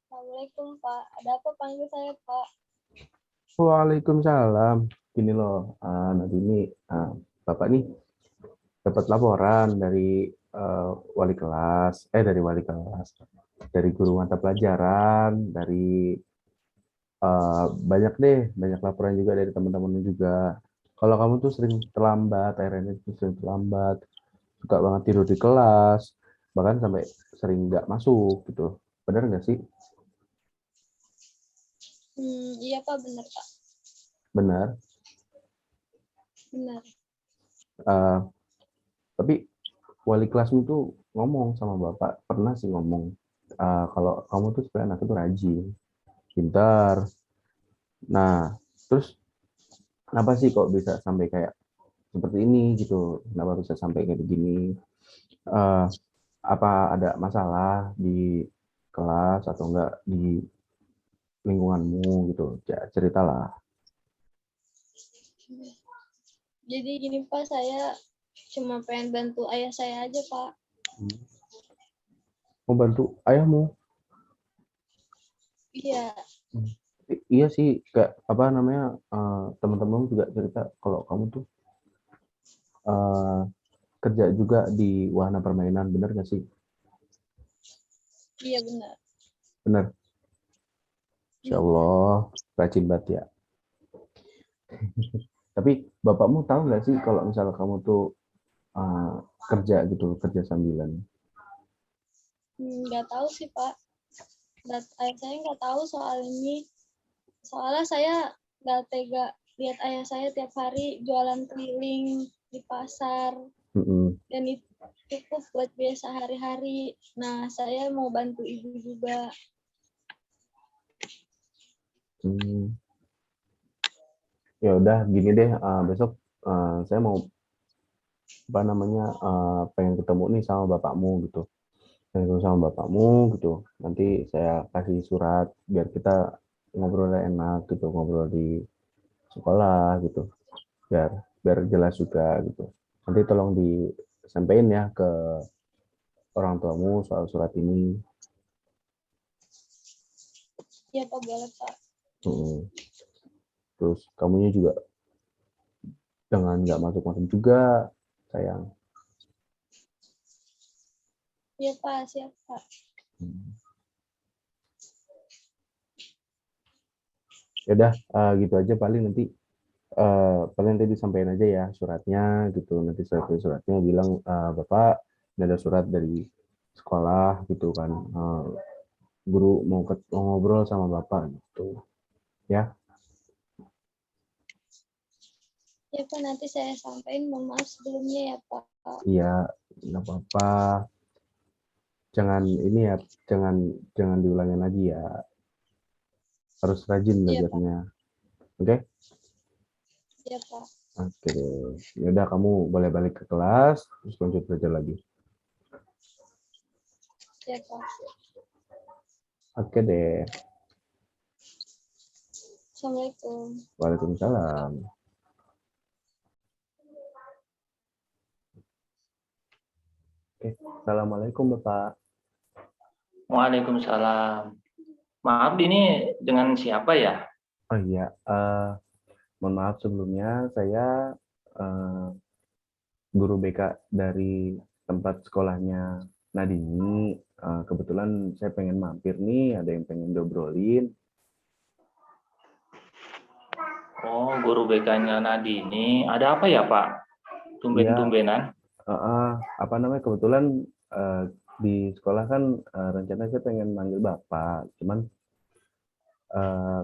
Assalamualaikum Pak, ada apa panggil saya Pak? Waalaikumsalam. Gini loh, nanti ini Bapak nih dapat laporan dari dari wali kelas, dari guru mata pelajaran, dari banyak deh, banyak laporan juga dari teman-teman juga. Kalau kamu tuh sering terlambat, akhirnya itu sering terlambat, suka banget tidur di kelas, bahkan sampai sering nggak masuk gitu. Benar nggak sih? Iya Pak, benar Pak, Benar. benar. Eh, tapi wali kelasmu tuh ngomong sama bapak, pernah sih ngomong kalau kamu tuh sebenarnya anak itu rajin, pintar. Nah, terus kenapa sih kok bisa sampai kayak seperti ini gitu? Kenapa bisa sampai kayak begini? Eh, apa ada masalah di kelas atau enggak di lingkunganmu gitu? Ya, ceritalah. Jadi gini Pak, saya cuma pengen bantu ayah saya aja Pak. Mau bantu ayahmu? Iya, Iya sih, kayak apa namanya, teman-teman juga cerita kalau kamu tuh eh, kerja juga di wahana permainan, bener nggak sih? iya benar. Bener. Insya Benar. Allah, rajin banget ya. Tapi bapakmu tahu nggak sih kalau misalnya kamu tuh uh, kerja gitu, kerja sambilan? Nggak tahu sih Pak. Ayah saya nggak tahu soal ini. Soalnya saya nggak tega lihat ayah saya tiap hari jualan keliling di pasar. Mm-mm. Dan itu cukup buat biaya sehari-hari. Nah, saya mau bantu ibu juga. Hmm. Ya udah, gini deh, besok saya mau apa namanya, pengen ketemu nih sama bapakmu gitu, pengen ketemu sama bapakmu gitu. Nanti saya kasih surat biar kita ngobrolnya enak gitu, ngobrol di sekolah gitu, biar biar jelas juga gitu. Nanti tolong disampaikan ya ke orang tuamu soal surat ini. Iya Pak, boleh Pak. Hmm. Terus kamunya juga jangan nggak masuk-masuk juga, sayang. Iya Pak, siap Pak. Hmm. Ya udah, gitu aja paling nanti paling nanti disampaikan aja ya suratnya gitu. Nanti suratnya bilang Bapak ini ada surat dari sekolah gitu kan. Guru mau ngobrol sama Bapak gitu. Ya, Ya Pak, nanti saya sampaikan. Mohon maaf sebelumnya ya Pak. iya, nggak apa-apa. Jangan ini ya, jangan jangan diulangin lagi ya. Harus rajin Iya Pak, belajarnya. Oke? iya Pak. Oke. Ya udah kamu boleh balik ke kelas terus lanjut belajar lagi. Iya Pak. Oke deh. Assalamualaikum. Waalaikumsalam. Oke. Assalamualaikum Bapak. Waalaikumsalam. Maaf, ini dengan siapa ya? Oh iya, mohon maaf sebelumnya saya eh, guru BK dari tempat sekolahnya Nadini. Kebetulan saya pengen mampir nih, ada yang pengen diobrolin. Oh, guru BK-nya Nadini. Ada apa ya, Pak? Iya, Tumben-tumbenan. apa namanya, kebetulan eh, di sekolah kan rencana saya pengen manggil Bapak, cuman eh,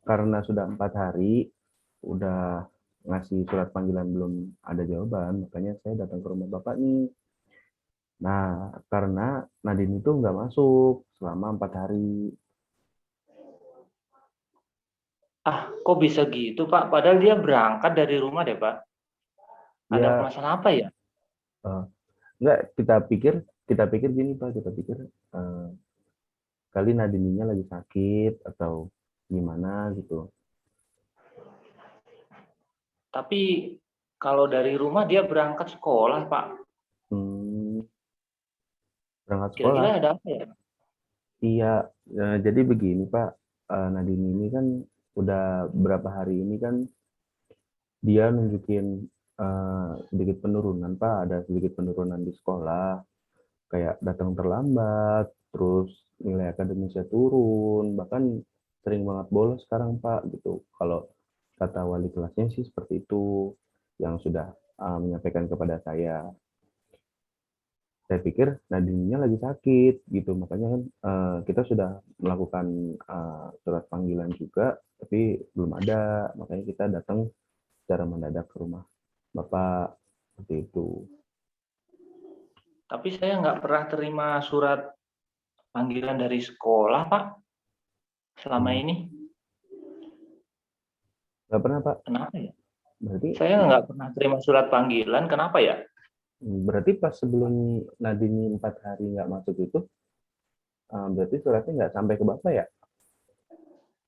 karena sudah 4 hari udah ngasih surat panggilan belum ada jawaban, makanya saya datang ke rumah Bapak nih. Nah, karena Nadine itu nggak masuk selama 4 hari. Ah, kok bisa gitu, Pak? Padahal dia berangkat dari rumah deh, Pak. Ada Ya, masalah apa ya? enggak, kita pikir gini Pak, kita pikir eh, kali Nadininya lagi sakit atau gimana gitu. Tapi kalau dari rumah dia berangkat sekolah, Pak. Hmm, berangkat sekolah. Kira-kira ada apa ya? Iya, jadi begini Pak, Nadini ini kan udah berapa hari ini kan dia nunjukin sedikit penurunan Pak, ada sedikit penurunan di sekolah, kayak datang terlambat, terus nilai akademisnya turun, bahkan sering banget bolos sekarang Pak gitu. Kalau kata wali kelasnya sih seperti itu yang sudah menyampaikan kepada saya. Saya pikir Nadine-nya lagi sakit gitu, makanya kan kita sudah melakukan surat panggilan juga, tapi belum ada, makanya kita datang secara mendadak ke rumah Bapak seperti itu. Tapi saya nggak pernah terima surat panggilan dari sekolah, Pak, selama Hmm. ini. Nggak pernah Pak, Kenapa ya? berarti Saya nggak pernah terima surat panggilan, kenapa ya? berarti pas sebelum Nadine 4 hari nggak masuk itu, berarti suratnya nggak sampai ke Bapak ya?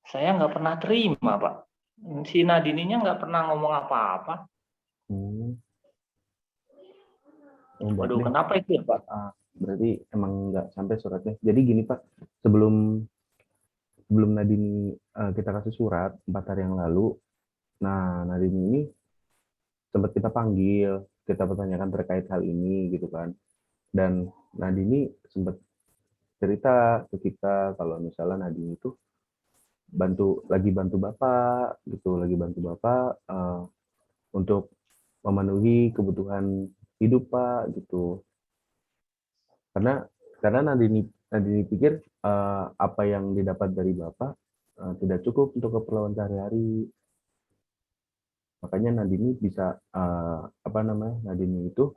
Saya nggak pernah terima, Pak. Si Nadininya nggak pernah ngomong apa-apa. Hmm. Baik Waduh, deh. kenapa itu ya, Pak? Berarti emang nggak sampai suratnya. Jadi gini Pak, sebelum sebelum Nadine kita kasih surat 4 hari yang lalu, nah Nadine ini sempat kita panggil, kita pertanyakan terkait hal ini gitu kan. Dan Nadine sempat cerita ke kita kalau misalnya Nadine itu lagi bantu Bapak gitu, lagi bantu Bapak untuk memenuhi kebutuhan hidup Pak gitu. Karena Nadine pikir apa yang didapat dari Bapak tidak cukup untuk keperluan sehari-hari. Makanya Nadine bisa Nadine itu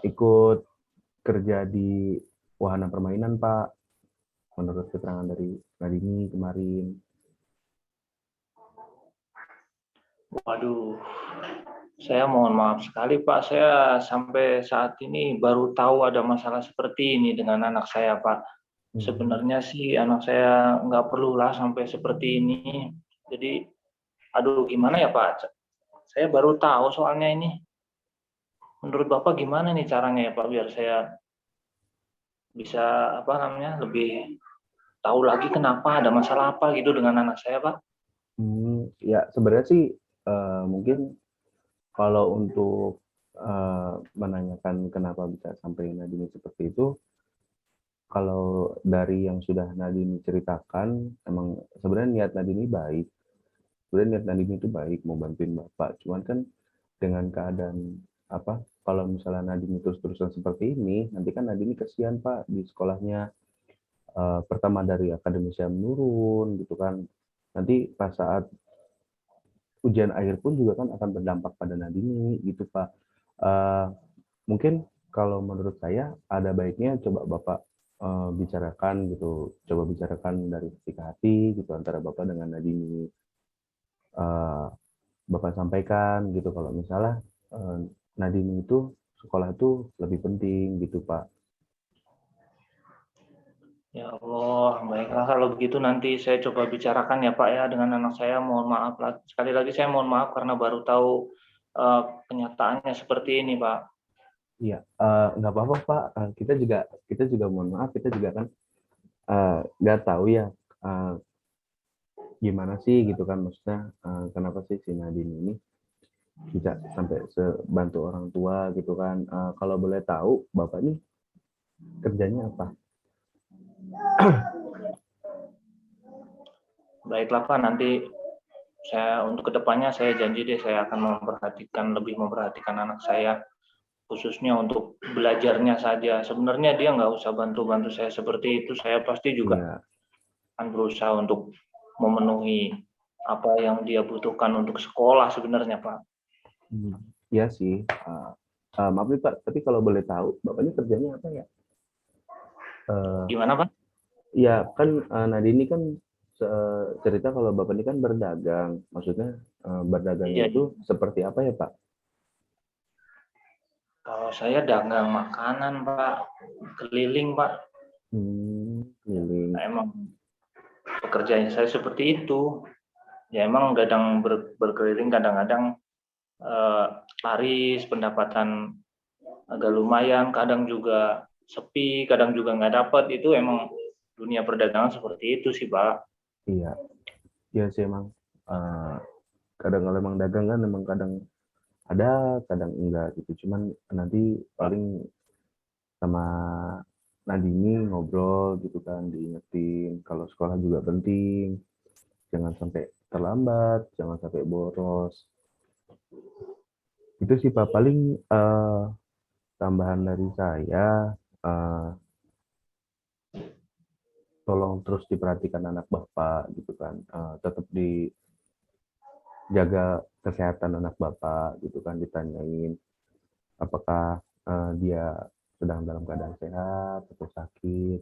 ikut kerja di wahana permainan Pak, menurut keterangan dari Nadine kemarin. Waduh, saya mohon maaf sekali, Pak. Saya sampai saat ini baru tahu ada masalah seperti ini dengan anak saya, Pak. Sebenarnya sih anak saya nggak perlulah sampai seperti ini. Jadi, aduh gimana ya, Pak? Saya baru tahu soalnya ini. Menurut Bapak gimana nih caranya ya, Pak, biar saya bisa lebih tahu lagi kenapa ada masalah apa gitu dengan anak saya, Pak? Ya sebenarnya sih mungkin kalau untuk menanyakan kenapa bisa sampai Nadine seperti itu, kalau dari yang sudah Nadine ceritakan, emang sebenarnya niat Nadine baik. Sebenarnya niat Nadine itu baik, mau bantuin Bapak. Cuman kan dengan keadaan kalau misalnya Nadine terus-terusan seperti ini, nanti kan Nadine kesian Pak di sekolahnya. Pertama dari akademisnya menurun gitu kan. Nanti pas saat ujian akhir pun juga kan akan berdampak pada Nadine gitu Pak. Eh, Mungkin kalau menurut saya ada baiknya coba Bapak bicarakan gitu, coba bicarakan dari hati ke hati gitu antara Bapak dengan Nadine. Eh, Bapak sampaikan gitu kalau misalnya Nadine itu sekolah itu lebih penting gitu Pak. Ya Allah, baiklah kalau begitu nanti saya coba bicarakan ya Pak ya dengan anak saya. Mohon maaf sekali lagi saya mohon maaf karena baru tahu kenyataannya seperti ini Pak. Iya, nggak apa-apa Pak. Kita juga mohon maaf, kita juga kan nggak tahu ya eh, gimana sih gitu kan, maksudnya kenapa sih si Nadine ini bisa sampai sebantu orang tua gitu kan. Kalau boleh tahu Bapak ini kerjanya apa? Baiklah Pak, nanti saya untuk kedepannya saya janji deh saya akan lebih memperhatikan anak saya khususnya untuk belajarnya saja. Sebenarnya dia nggak usah bantu-bantu saya seperti itu. Saya pasti juga Iya. akan berusaha untuk memenuhi apa yang dia butuhkan untuk sekolah sebenarnya Pak. Iya sih. Maaf nih Pak, tapi kalau boleh tahu Bapaknya kerjanya apa ya? Eh, Gimana Pak? ya kan Nadini kan cerita kalau Bapak ini kan berdagang. Maksudnya Iya, berdagangnya iya. itu seperti apa ya Pak? Kalau saya dagang makanan Pak, keliling Pak. Keliling. Nah, emang pekerjaan saya seperti itu. Ya emang kadang berkeliling, kadang-kadang eh, laris, pendapatan agak lumayan, kadang juga sepi, kadang juga nggak dapat. Itu emang dunia perdagangan seperti itu sih Pak. Iya, iya sih emang. Eh, kadang kalau emang dagang kan emang kadang ada, kadang enggak gitu. Cuman nanti paling sama Nadini ngobrol gitu kan, diingetin kalau sekolah juga penting, jangan sampai terlambat, jangan sampai boros. Itu sih Pak paling tambahan dari saya, eh, tolong terus diperhatikan anak Bapak gitu kan. Tetap dijaga kesehatan anak Bapak gitu kan, ditanyain apakah dia sedang dalam keadaan sehat atau sakit.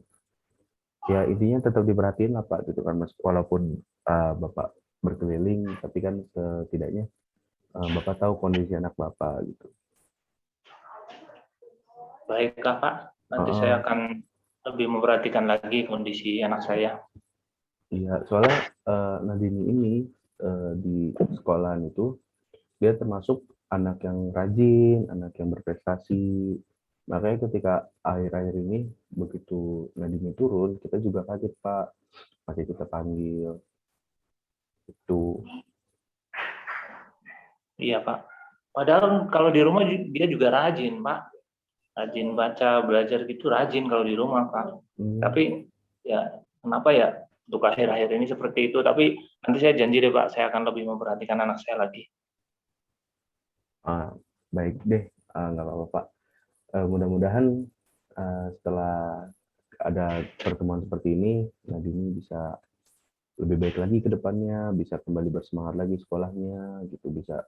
Ya intinya tetap diperhatiin lah Pak gitu kan Mas. Walaupun Bapak berkeliling, tapi kan setidaknya Bapak tahu kondisi anak Bapak gitu. Baiklah Pak, nanti Heeh, saya akan lebih memperhatikan lagi kondisi anak saya. iya, soalnya Nadini ini di sekolahan itu dia termasuk anak yang rajin, anak yang berprestasi. Makanya ketika akhir-akhir ini begitu Nadine turun, kita juga kaget Pak, masih kita panggil itu. Iya Pak. Padahal kalau di rumah dia juga rajin Pak. Rajin baca, belajar gitu rajin kalau di rumah Pak. Hmm, Tapi ya kenapa ya untuk akhir-akhir ini seperti itu. Tapi nanti saya janji deh Pak, saya akan lebih memperhatikan anak saya lagi. ah, baik deh, nggak apa-apa Pak. Mudah-mudahan setelah ada pertemuan seperti ini, Nadine bisa lebih baik lagi ke depannya, bisa kembali bersemangat lagi sekolahnya, gitu, bisa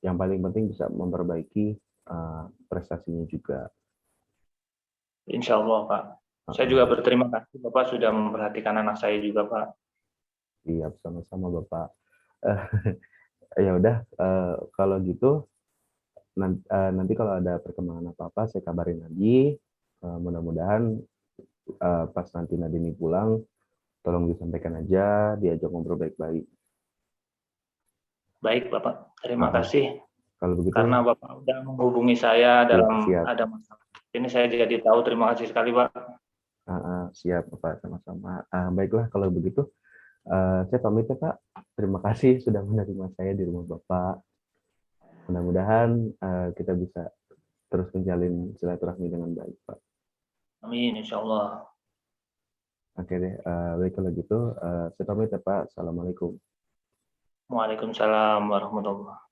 yang paling penting bisa memperbaiki prestasinya juga. Insya Allah Pak. Saya juga Heeh. berterima kasih Bapak sudah memperhatikan anak saya juga Pak. Iya, sama-sama Bapak. Eh, ya udah, kalau gitu nanti kalau ada perkembangan apa-apa saya kabarin lagi. Mudah-mudahan pas nanti Nadine pulang, tolong disampaikan aja, diajak ngobrol baik-baik. Baik Bapak, terima Heeh. kasih Kalau begitu, karena Bapak sudah menghubungi saya ya dalam siap. ada masalah. Ini saya jadi tahu, terima kasih sekali Pak. Siap Bapak, sama-sama. Baiklah kalau begitu, saya pamit ya Pak. Terima kasih sudah menerima saya di rumah Bapak. Mudah-mudahan kita bisa terus menjalin silaturahmi dengan baik, Pak. Amin, insya Allah. Oke deh, baik kalau gitu, saya pamit ya Pak. Assalamualaikum. Waalaikumsalam warahmatullahi wabarakatuh.